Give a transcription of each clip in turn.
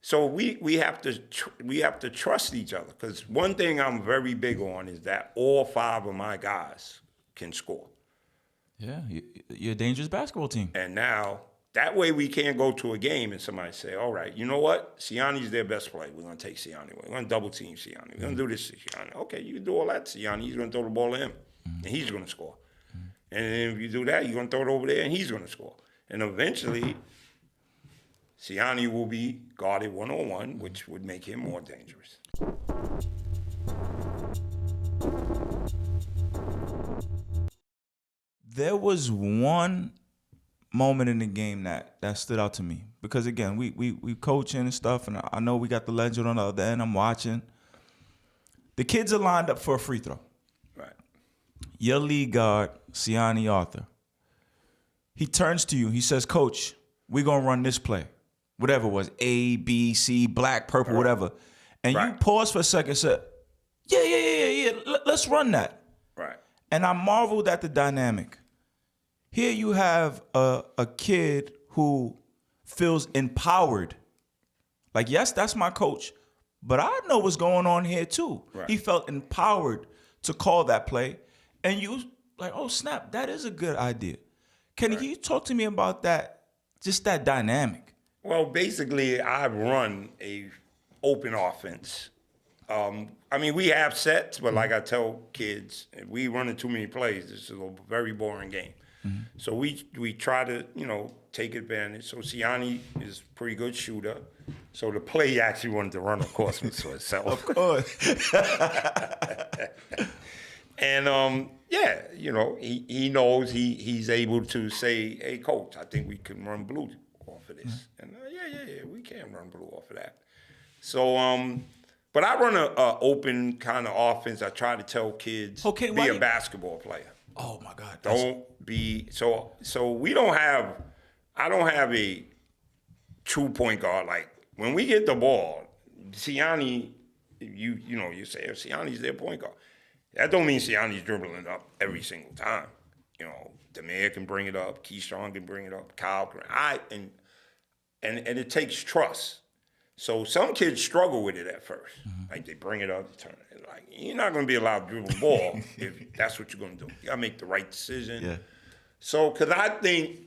So we have to trust each other, because one thing I'm very big on is that all 5 of my guys can score. Yeah, you're a dangerous basketball team. And now that way we can't go to a game and somebody say, all right, you know what? Siani's their best player. We're going to take Siani away. We're going to double team Siani. We're going to do this to Siani. Okay, you can do all that to Siani. He's going to throw the ball to him, and he's going to score. And then if you do that, you're going to throw it over there, and he's going to score. And eventually, Siani will be guarded one-on-one, which would make him more dangerous. There was one moment in the game that stood out to me, because again, we coaching and stuff, and I know we got the legend on the other end. I'm watching. The kids are lined up for a free throw. Right. Your lead guard, Siani Arthur, he turns to you. He says, "Coach, we're gonna run this play, whatever it was, A, B, C, black, purple, whatever." And you pause for a second, and said, "Yeah. Let's run that." Right. And I marveled at the dynamic. Here you have a kid who feels empowered. Like, yes, that's my coach, but I know what's going on here too. Right. He felt empowered to call that play. And you like, oh, snap, that is a good idea. Can you talk to me about that, just that dynamic? Well, basically, I've run a open offense. I mean, we have sets, but like I tell kids, if we running too many plays, this is a very boring game. So we try to, take advantage. So Siani is a pretty good shooter. So the play he actually wanted to run, of course, was for himself. Of course. And he knows he's able to say, "Hey, coach, I think we can run blue off of this." And yeah, we can run blue off of that. So but I run a open kind of offense. I try to tell kids, be a basketball player. Oh my God! Don't be so. We don't have. I don't have a true point guard. Like when we get the ball, Siani, you say Siani's their point guard. That don't mean Siani's dribbling up every single time. Demir can bring it up. Keyshawn can bring it up. Kyle can. And it takes trust. So some kids struggle with it at first. Like they bring it up, they turn it. Like, you're not going to be allowed to dribble the ball if that's what you're going to do. You got to make the right decision. Yeah. So, because I think,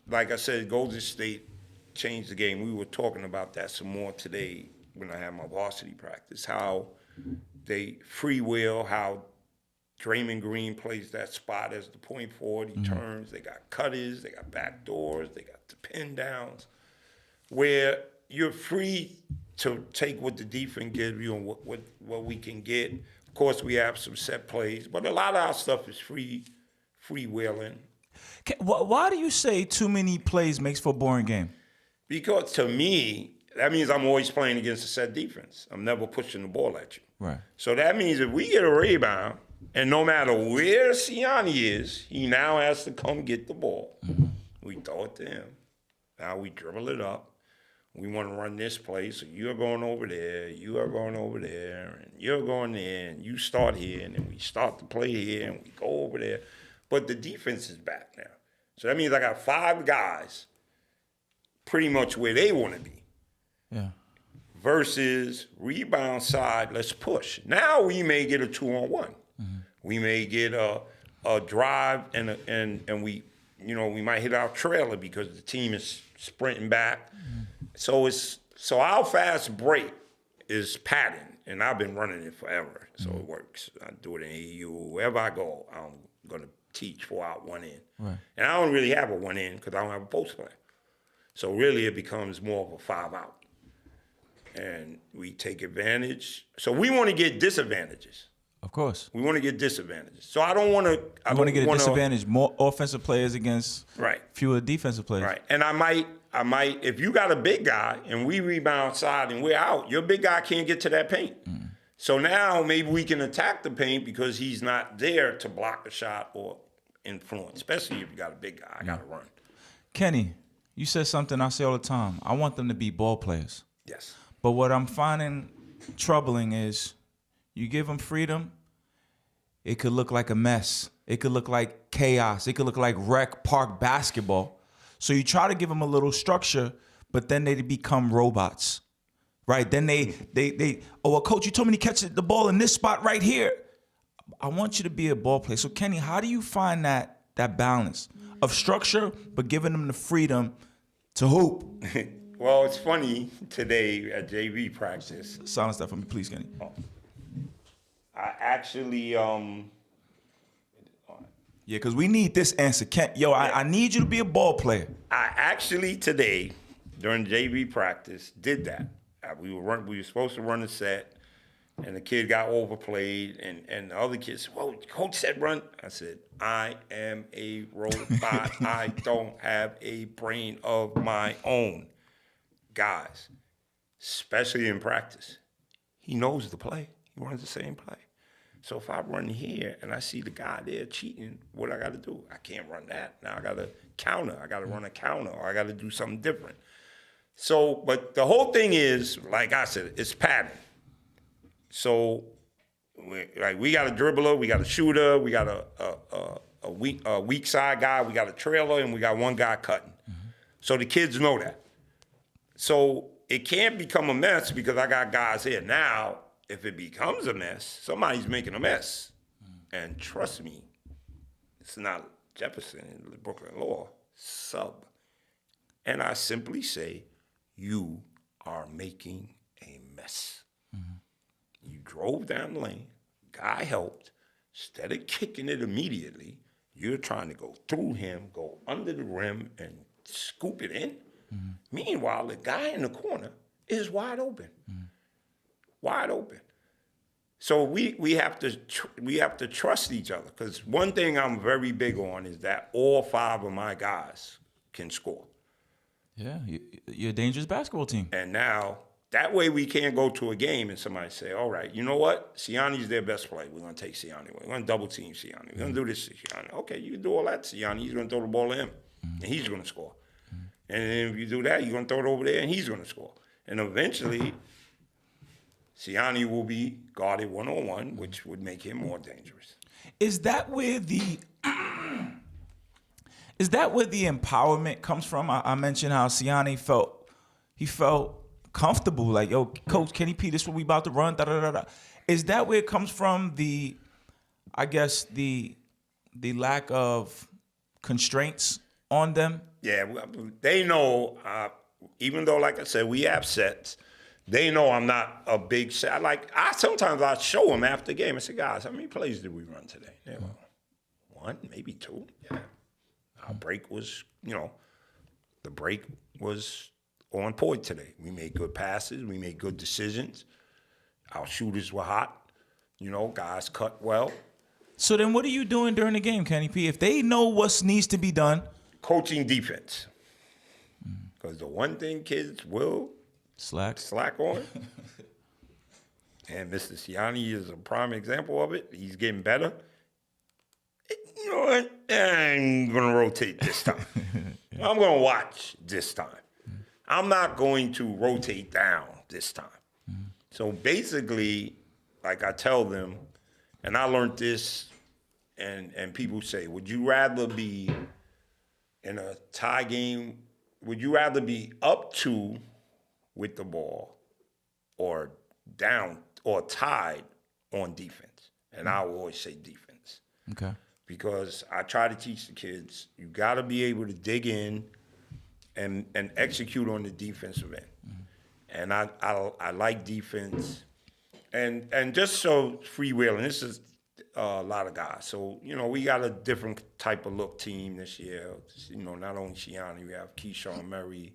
like I said, Golden State changed the game. We were talking about that some more today when I had my varsity practice, how they free will, how Draymond Green plays that spot as the point forward. He turns. They got cutters. They got back doors. They got the pin downs, where you're free to take what the defense gives you and what we can get. Of course, we have some set plays, but a lot of our stuff is freewheeling. Why do you say too many plays makes for a boring game? Because to me, that means I'm always playing against a set defense. I'm never pushing the ball at you. Right. So that means if we get a rebound, and no matter where Siani is, he now has to come get the ball. We throw it to him. Now we dribble it up. We want to run this play, so you're going over there, you are going over there, and you're going there, and you start here, and then we start the play here, and we go over there. But the defense is back now. So that means I got 5 guys pretty much where they want to be. Yeah. Versus rebound side, let's push. Now we may get a 2-on-1. We may get a drive, and we might hit our trailer because the team is sprinting back. So our fast break is pattern, and I've been running it forever, so it works. I do it in AU. Wherever I go, I'm going to teach 4 out, 1 in. Right. And I don't really have a 1 in because I don't have a post play. So really it becomes more of a 5 out. And we take advantage. So we want to get disadvantages. Of course. We want to get disadvantages. So I don't want to... I want to get a disadvantage, more offensive players against fewer defensive players. Right. And I might, if you got a big guy and we rebound side and we're out, your big guy can't get to that paint. So now maybe we can attack the paint because he's not there to block a shot or influence, especially if you got a big guy. I got to run. Kenny, you said something I say all the time. I want them to be ball players. Yes. But what I'm finding troubling is you give them freedom, it could look like a mess. It could look like chaos. It could look like rec park basketball. So you try to give them a little structure, but then they become robots. right? Then oh, well, coach, you told me to catch the ball in this spot right here. I want you to be a ball player. So, Kenny, how do you find that balance of structure, but giving them the freedom to hoop? Well, it's funny today at JV practice. Silence that for me, please, Kenny. I actually, Yeah, because we need this answer. I need you to be a ball player. I actually today during JV practice did that. We were supposed to run a set, and the kid got overplayed, and the other kid said, "Well, coach said run." I said, "I am a robot. I don't have a brain of my own." Guys, especially in practice, he knows the play. He runs the same play. So if I run here and I see the guy there cheating, what I got to do? I can't run that. Now I got to counter. I got to run a counter, or I got to do something different. So, but the whole thing is, like I said, it's pattern. So, we got a dribbler, we got a shooter, we got a weak side guy, we got a trailer, and we got one guy cutting. Mm-hmm. So the kids know that. So it can't become a mess because I got guys here. Now, if it becomes a mess, somebody's making a mess. Mm-hmm. And trust me, it's not Jefferson in the Brooklyn Law, sub. And I simply say, you are making a mess. Mm-hmm. You drove down the lane, guy helped. Instead of kicking it immediately, you're trying to go through him, go under the rim, and scoop it in. Mm-hmm. Meanwhile, the guy in the corner is wide open. Mm-hmm. Wide open. So we have to trust each other, because one thing I'm very big on is that all 5 of my guys can score. Yeah, you're a dangerous basketball team. And now, that way we can't go to a game and somebody say, all right, you know what? Siani's their best player. We're going to take Siani away. We're going to double team Siani. We're going to do this to Siani. Okay, you can do all that to Siani. He's going to throw the ball to him, and he's going to score. And then if you do that, you're going to throw it over there, and he's going to score. And eventually, Siani will be guarded one-on-one, which would make him more dangerous. Is that where the empowerment comes from? I mentioned how Siani felt comfortable, like, yo, Coach Kenny P, this is what we about to run, da-da-da-da. Is that where it comes from, the lack of constraints on them? Yeah, they know, even though, like I said, we have sets, they know I'm not a big set. Sometimes I show them after the game. I say, guys, how many plays did we run today? They go, 1, maybe 2. Yeah. Our break was, the break was on point today. We made good passes. We made good decisions. Our shooters were hot. Guys cut well. So then what are you doing during the game, Kenny P? If they know what needs to be done. Coaching defense. Because the one thing kids will slack on, and Mr. Siani is a prime example of it. He's getting better. You know what? I'm going to rotate this time. I'm going to watch this time. I'm not going to rotate down this time. So basically, like I tell them, and I learned this, and people say, would you rather be in a tie game? Would you rather be up 2 with the ball or down or tied on defense? And I will always say defense. Okay. Because I try to teach the kids, you got to be able to dig in and execute on the defensive end. And I like defense. And just so freewheeling, this is a lot of guys. So, we got a different type of look team this year. Not only Siani, we have Keyshawn Murray,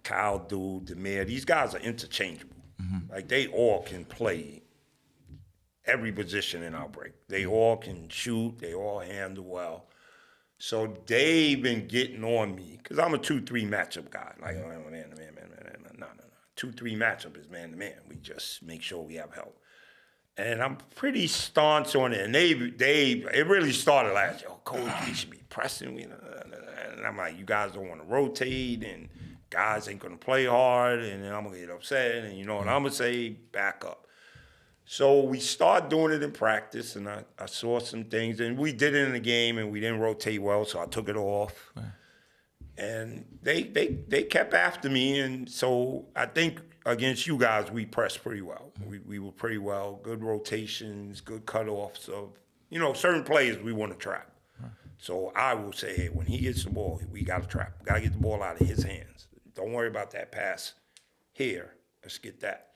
Kyle Dude, Demir. These guys are interchangeable. Mm-hmm. Like, they all can play every position in our break. They all can shoot. They all handle well. So they've been getting on me, because I'm a 2-3 matchup guy. Like, man. No. 2-3 matchup is man-to-man. We just make sure we have help. And I'm pretty staunch on it. And it really started last year. Coach, we should be pressing. And I'm like, you guys don't want to rotate, and guys ain't going to play hard, and then I'm going to get upset. And and I'm going to say, back up. So we started doing it in practice, and I saw some things. And we did it in the game, and we didn't rotate well, so I took it off. Right. And they kept after me, and so I think against you guys we pressed pretty well. We were pretty well, good rotations, good cutoffs of certain players we want to trap. So I will say, hey, when he gets the ball, we got to trap. Got to get the ball out of his hands. Don't worry about that pass here. Let's get that.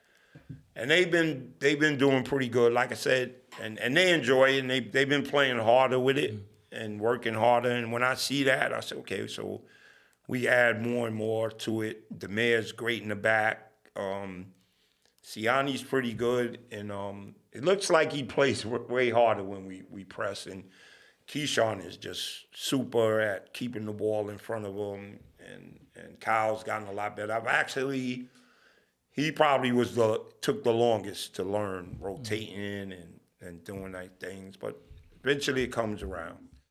And they've been doing pretty good, like I said, and they enjoy it, and they've been playing harder with it and working harder. And when I see that, I say, okay, so we add more and more to it. The mayor's great in the back. Siani's pretty good, and it looks like he plays way harder when we press. And Keyshawn is just super at keeping the ball in front of him, and Kyle's gotten a lot better. He probably took the longest to learn rotating and doing like things, but eventually it comes around.